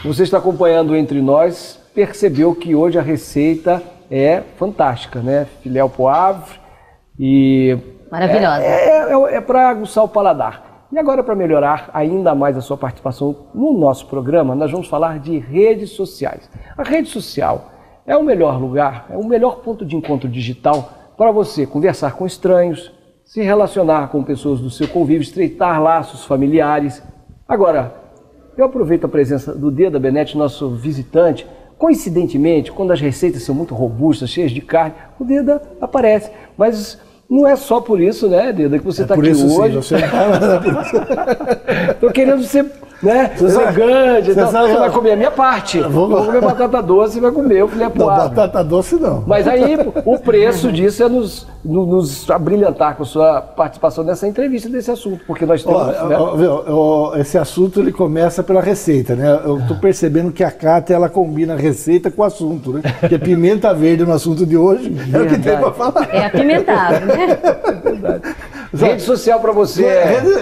Você está acompanhando Entre Nós, percebeu que hoje a receita é fantástica, né? Filé au poivre e... Maravilhosa. É para aguçar o paladar. E agora, para melhorar ainda mais a sua participação no nosso programa, nós vamos falar de redes sociais. A rede social é o melhor lugar, é o melhor ponto de encontro digital para você conversar com estranhos, se relacionar com pessoas do seu convívio, estreitar laços familiares. Agora, eu aproveito a presença do Deda Benetti, nosso visitante. Coincidentemente, quando as receitas são muito robustas, cheias de carne, o Deda aparece. Mas não é só por isso, né, Deda, que você está aqui hoje. Estou querendo ser, né, elegante. Então, você vai comer a minha parte. Vou comer batata doce e vai comer o filé poivre. Não, batata doce não. Mas aí o preço disso é nos abrilhantar com a sua participação nessa entrevista desse assunto, porque nós temos... Esse assunto ele começa pela receita, né? Eu estou percebendo que a Cátia, ela combina a receita com o assunto, né? Porque pimenta verde no assunto de hoje é o que tem para falar. É apimentado, né? É verdade. Rede social para você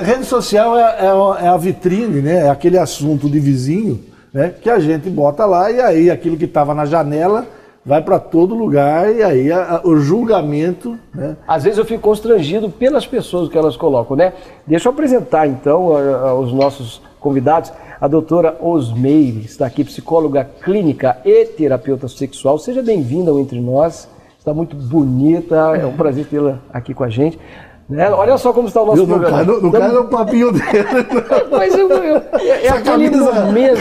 Rede social é a vitrine, né? É aquele assunto de vizinho, né? Que a gente bota lá e aí aquilo que estava na janela vai para todo lugar e aí o julgamento, né? Às vezes eu fico constrangido pelas pessoas que elas colocam, né? Deixa eu apresentar então aos nossos convidados. A doutora Osmeire está aqui, psicóloga clínica e terapeuta sexual. Seja bem-vinda ao Entre Nós. Está muito bonita, é um prazer tê-la aqui com a gente. Né? Olha só como está o nosso programa. Não cai no papinho dele. Mas é aquele momento.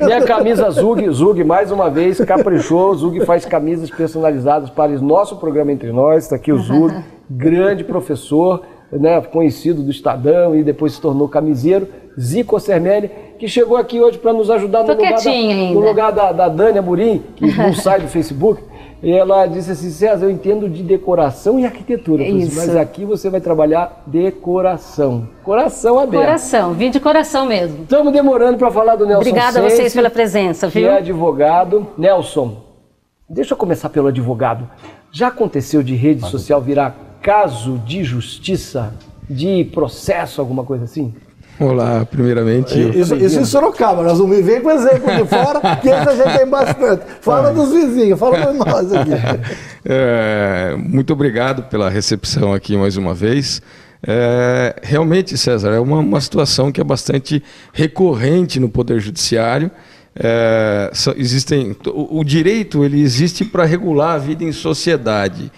Minha camisa Zug, mais uma vez, caprichou. Zug faz camisas personalizadas para o nosso programa Entre Nós. Está aqui o Zug, grande professor, né, conhecido do Estadão e depois se tornou camiseiro. Zico Sermelli, que chegou aqui hoje para nos ajudar no lugar da Dani Amorim, que não sai do Facebook. E ela disse assim: César, eu entendo de decoração e arquitetura, mas aqui você vai trabalhar decoração. Coração aberto. Coração, vim de coração mesmo. Estamos demorando para falar do Nelson. Obrigada a vocês pela presença, viu? Que é advogado. Nelson, deixa eu começar pelo advogado. Já aconteceu de rede social virar caso de justiça, de processo, alguma coisa assim? Olá, primeiramente... Isso em Sorocaba, nós não vem com exemplo de fora, que essa gente tem bastante. Fala dos vizinhos, fala por nós aqui. Muito obrigado pela recepção aqui mais uma vez. Realmente, César, é uma situação que é bastante recorrente no Poder Judiciário. O direito ele existe para regular a vida em sociedade.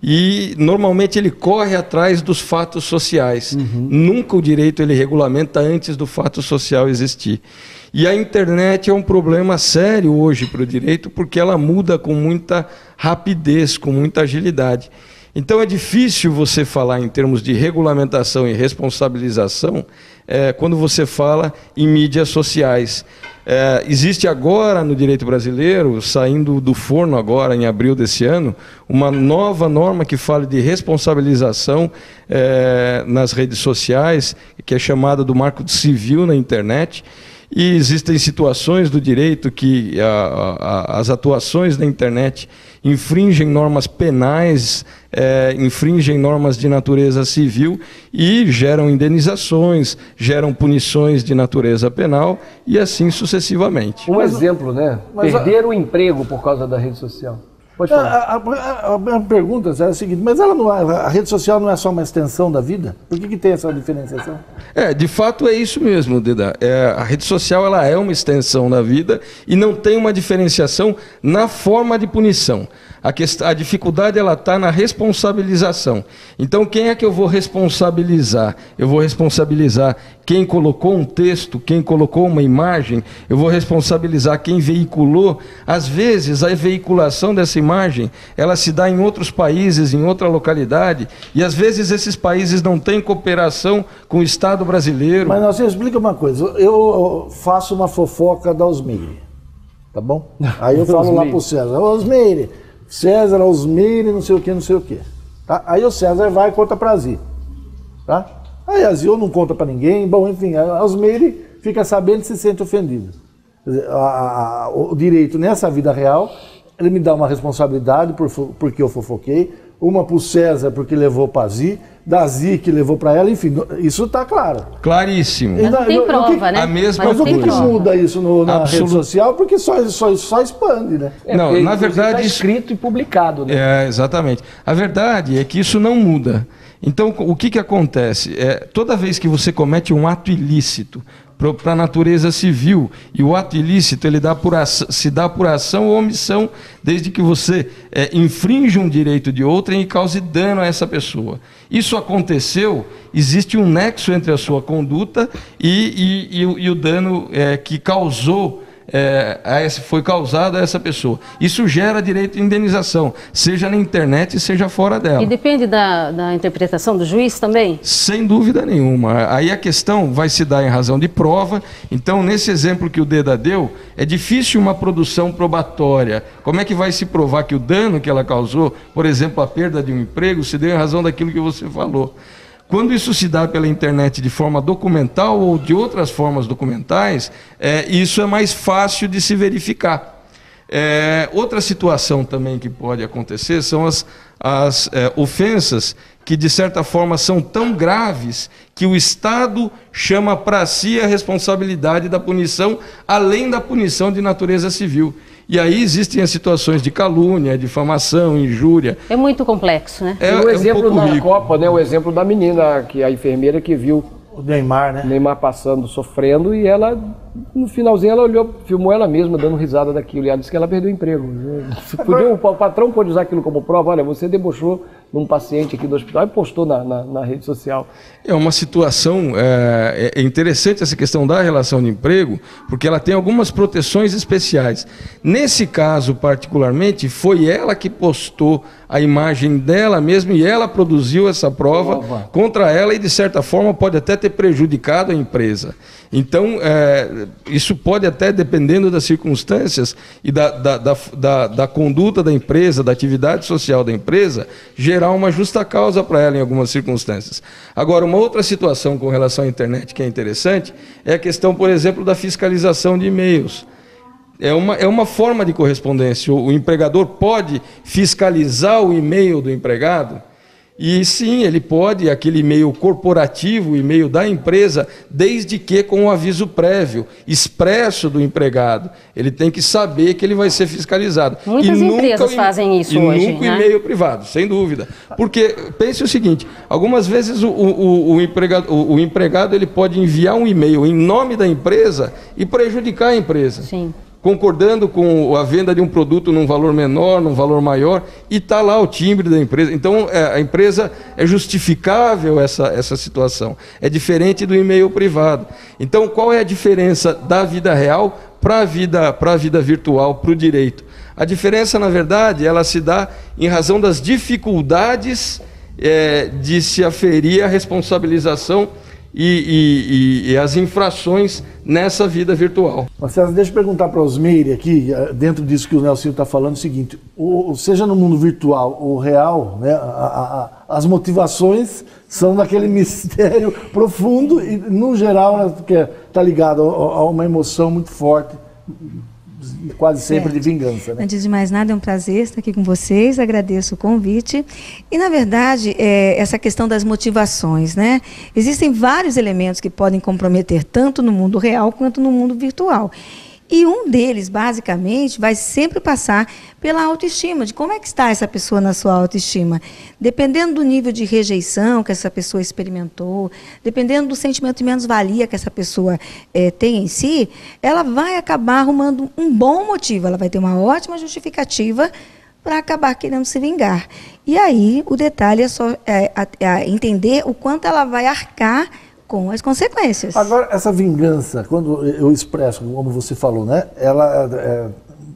E normalmente ele corre atrás dos fatos sociais. Nunca o direito ele regulamenta antes do fato social existir. E a internet é um problema sério hoje para o direito, porque ela muda com muita rapidez, com muita agilidade. Então é difícil você falar em termos de regulamentação e responsabilização quando você fala em mídias sociais. Existe agora no direito brasileiro, saindo do forno agora em abril desse ano, uma nova norma que fala de responsabilização nas redes sociais, que é chamada do Marco Civil na internet. E existem situações do direito que as atuações na internet infringem normas penais, infringem normas de natureza civil e geram indenizações, geram punições de natureza penal e assim sucessivamente. Exemplo, né? Perder o emprego por causa da rede social. Pode falar. A pergunta é a seguinte, mas a rede social não é só uma extensão da vida? Por que tem essa diferenciação? De fato é isso mesmo, Deda. A rede social ela é uma extensão da vida e não tem uma diferenciação na forma de punição. A dificuldade está na responsabilização. Então, quem é que eu vou responsabilizar? Eu vou responsabilizar quem colocou um texto, quem colocou uma imagem, eu vou responsabilizar quem veiculou. Às vezes, a veiculação dessa imagem, ela se dá em outros países, em outra localidade, e às vezes esses países não têm cooperação com o Estado brasileiro. Mas você explica uma coisa, eu faço uma fofoca da Osmeire, tá bom? Aí eu falo lá pro César, Osmeire, não sei o que. Tá? Aí o César vai e conta pra Zi. Tá? Aí a Zi não conta pra ninguém, bom, enfim, a Osmeire fica sabendo e se sente ofendido. Quer dizer, o direito nessa vida real, ele me dá uma responsabilidade porque eu fofoquei, uma pro César porque levou pra Zi, Dazi que levou para ela, enfim, isso está claro. Claríssimo. Mas não tem prova, né? A mesma Mas o que coisa. muda isso na rede social? Porque só expande, né? Não, na verdade... Está escrito e publicado, né? Exatamente. A verdade é que isso não muda. Então, o que acontece? Toda vez que você comete um ato ilícito para a natureza civil, e o ato ilícito ele se dá por ação ou omissão, desde que você infringe um direito de outrem e cause dano a essa pessoa. Isso aconteceu, existe um nexo entre a sua conduta e o dano que causou, foi causado a essa pessoa. Isso gera direito de indenização, seja na internet, seja fora dela. E depende da interpretação do juiz também? Sem dúvida nenhuma. Aí a questão vai se dar em razão de prova. Então, nesse exemplo que o Deda deu, é difícil uma produção probatória. Como é que vai se provar que o dano que ela causou, por exemplo, a perda de um emprego, se deu em razão daquilo que você falou? Quando isso se dá pela internet de forma documental ou de outras formas documentais, isso é mais fácil de se verificar. Outra situação também que pode acontecer são as ofensas que, de certa forma, são tão graves que o Estado chama para si a responsabilidade da punição, além da punição de natureza civil. E aí existem as situações de calúnia, difamação, injúria. É muito complexo, né? E o exemplo da Copa, né? O exemplo da menina, a enfermeira que viu o Neymar, né? O Neymar passando, sofrendo, e ela, no finalzinho, ela olhou, filmou ela mesma, dando risada daquilo. E ela disse que ela perdeu o emprego. O patrão pode usar aquilo como prova. Olha, você debochou num paciente aqui do hospital e postou na rede social. É uma situação interessante essa questão da relação de emprego, porque ela tem algumas proteções especiais. Nesse caso, particularmente, foi ela que postou a imagem dela mesma e ela produziu essa prova contra ela e, de certa forma, pode até ter prejudicado a empresa. Então, isso pode até, dependendo das circunstâncias e da conduta da empresa, da atividade social da empresa, gerar uma justa causa para ela em algumas circunstâncias. Agora, uma outra situação com relação à internet que é interessante é a questão, por exemplo, da fiscalização de e-mails. É uma forma de correspondência. O empregador pode fiscalizar o e-mail do empregado. E sim, ele pode, aquele e-mail corporativo, o e-mail da empresa, desde que com um aviso prévio, expresso do empregado. Ele tem que saber que ele vai ser fiscalizado. Muitas empresas fazem isso hoje. Nunca e-mail privado, sem dúvida. Porque, pense o seguinte, algumas vezes o empregado ele pode enviar um e-mail em nome da empresa e prejudicar a empresa. Sim. Concordando com a venda de um produto num valor menor, num valor maior, e está lá o timbre da empresa. Então, a empresa é justificável essa situação. É diferente do e-mail privado. Então, qual é a diferença da vida real para a vida virtual, para o direito? A diferença, na verdade, ela se dá em razão das dificuldades de se aferir a responsabilização e as infrações nessa vida virtual. Marcelo, deixa eu perguntar para os Meire aqui, dentro disso que o Nelsinho está falando, o seguinte, seja no mundo virtual ou real, né, as motivações são daquele mistério profundo e, no geral, está ligado a uma emoção muito forte, quase sempre de vingança. Né? Antes de mais nada, é um prazer estar aqui com vocês, agradeço o convite. E, na verdade, essa questão das motivações, né? Existem vários elementos que podem comprometer tanto no mundo real quanto no mundo virtual. E um deles, basicamente, vai sempre passar pela autoestima, de como é que está essa pessoa na sua autoestima. Dependendo do nível de rejeição que essa pessoa experimentou, dependendo do sentimento de menos-valia que essa pessoa tem em si, ela vai acabar arrumando um bom motivo, ela vai ter uma ótima justificativa para acabar querendo se vingar. E aí, o detalhe é só entender o quanto ela vai arcar com as consequências. Agora, essa vingança, quando eu expresso, como você falou, né, ela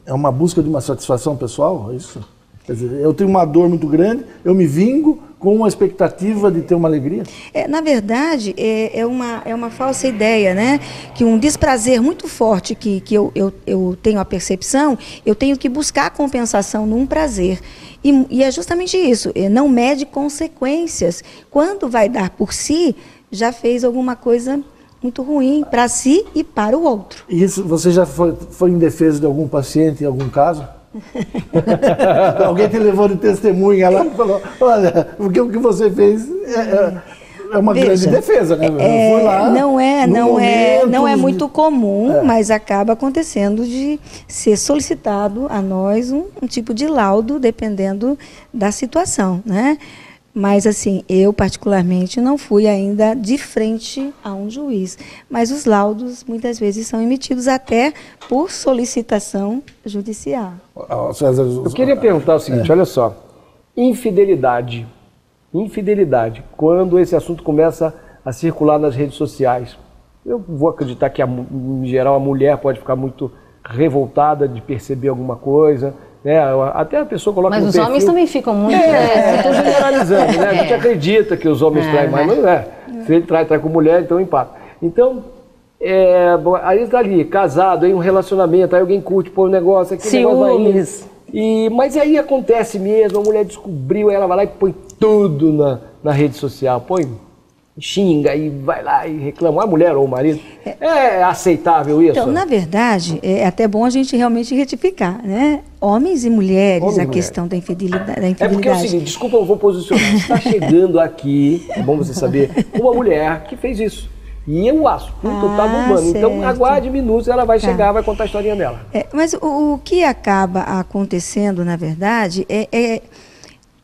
é uma busca de uma satisfação pessoal, é isso? Quer dizer, eu tenho uma dor muito grande, eu me vingo com uma expectativa de ter uma alegria? Na verdade, é uma falsa ideia, né? Que um desprazer muito forte que eu tenho a percepção, eu tenho que buscar compensação num prazer. E é justamente isso, não mede consequências. Quando vai dar por si, já fez alguma coisa muito ruim para si e para o outro. E isso, você já foi em defesa de algum paciente em algum caso? Alguém te levou de testemunha lá e falou, olha, o que você fez é uma grande defesa, né? Foi lá, não é muito comum, mas acaba acontecendo de ser solicitado a nós um tipo de laudo, dependendo da situação, né? Mas, assim, eu particularmente não fui ainda de frente a um juiz. Mas os laudos, muitas vezes, são emitidos até por solicitação judicial. César, eu queria perguntar o seguinte, olha só. Infidelidade, quando esse assunto começa a circular nas redes sociais. Eu vou acreditar que, em geral, a mulher pode ficar muito revoltada de perceber alguma coisa, né? Até a pessoa coloca no perfil... Mas os homens também ficam muito... Estou generalizando, né? A gente acredita que os homens traem mais, mas não é. Se ele trai com mulher, então empata. Então, aí está ali, casado, aí um relacionamento, aí alguém curte, põe um negócio, aquele negócio vai mas aí acontece mesmo, a mulher descobriu, ela vai lá e põe tudo na rede social, xinga e vai lá e reclama, a mulher ou o marido. É aceitável isso? Então, na verdade, é até bom a gente realmente retificar, né? Homens e mulheres, questão da infidelidade. É porque é o seguinte, desculpa, eu vou posicionar. Você está chegando aqui, é bom você saber, uma mulher que fez isso. E o assunto está bombando. Então, aguarde minutos, ela vai chegar, vai contar a historinha dela. Mas o que acaba acontecendo, na verdade,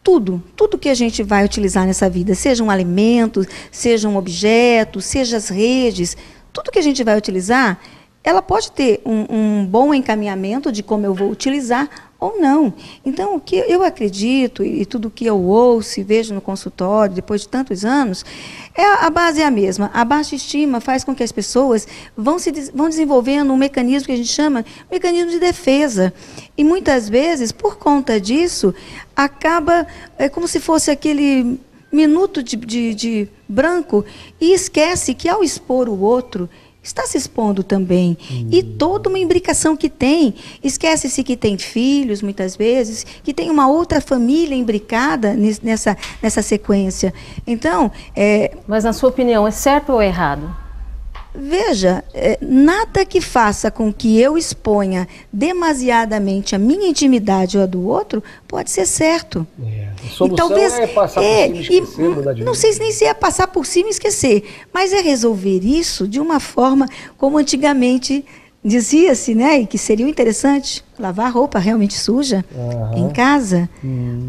tudo que a gente vai utilizar nessa vida, seja um alimento, seja um objeto, seja as redes, tudo que a gente vai utilizar, ela pode ter um bom encaminhamento de como eu vou utilizar ou não. Então, o que eu acredito e tudo que eu ouço e vejo no consultório, depois de tantos anos, a base é a mesma. A baixa estima faz com que as pessoas vão desenvolvendo um mecanismo que a gente chama mecanismo de defesa. E muitas vezes, por conta disso, acaba como se fosse aquele minuto de branco e esquece que ao expor o outro, está se expondo também. E toda uma imbricação que tem. Esquece-se que tem filhos, muitas vezes, que tem uma outra família imbricada nessa sequência. Então... Mas, na sua opinião, é certo ou errado? Veja, nada que faça com que eu exponha demasiadamente a minha intimidade ou a do outro pode ser certo. A solução é passar por cima e esquecer, mudar de vida. Não sei nem se é passar por cima e esquecer, mas é resolver isso de uma forma como antigamente dizia-se, né? E que seria interessante lavar roupa realmente suja em casa.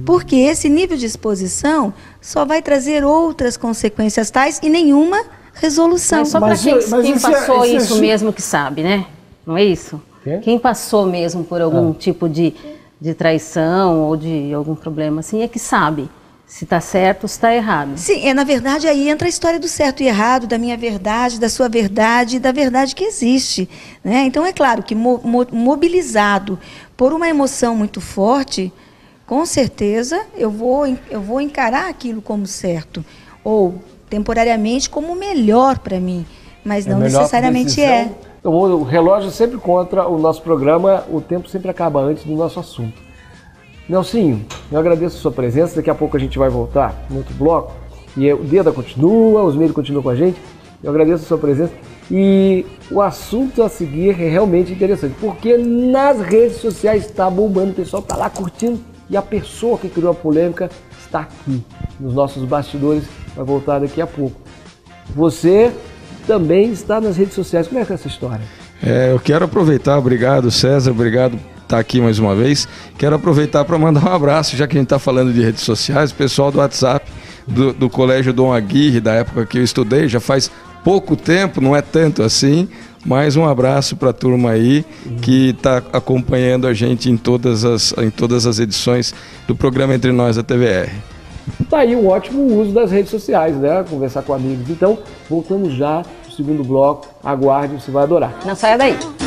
Porque esse nível de exposição só vai trazer outras consequências tais e nenhuma resolução. Mas só para quem passou isso mesmo que sabe, né? Não é isso? Quem passou mesmo por algum tipo de traição ou de algum problema assim é que sabe se está certo ou se está errado. Sim, na verdade aí entra a história do certo e errado, da minha verdade, da sua verdade e da verdade que existe, né? Então é claro que mobilizado por uma emoção muito forte, com certeza eu vou encarar aquilo como certo ou temporariamente como melhor para mim, mas não necessariamente é. Então, o relógio sempre contra o nosso programa, o tempo sempre acaba antes do nosso assunto. Nelsinho, eu agradeço a sua presença, daqui a pouco a gente vai voltar no outro bloco, e o Deda continua, os Osmeire continua com a gente, eu agradeço a sua presença, e o assunto a seguir é realmente interessante, porque nas redes sociais está bombando, o pessoal está lá curtindo, e a pessoa que criou a polêmica está aqui, nos nossos bastidores, vai voltar daqui a pouco. Você também está nas redes sociais. Como é que é essa história? Eu quero aproveitar, obrigado César, obrigado por estar aqui mais uma vez. Quero aproveitar para mandar um abraço, já que a gente está falando de redes sociais, o pessoal do WhatsApp, do Colégio Dom Aguirre, da época que eu estudei, já faz pouco tempo, não é tanto assim, mas um abraço para a turma aí que está acompanhando a gente em todas as edições do programa Entre Nós da TVR. Tá aí um ótimo uso das redes sociais, né? Conversar com amigos. Então, voltamos já no segundo bloco. Aguarde, você vai adorar. Não saia daí.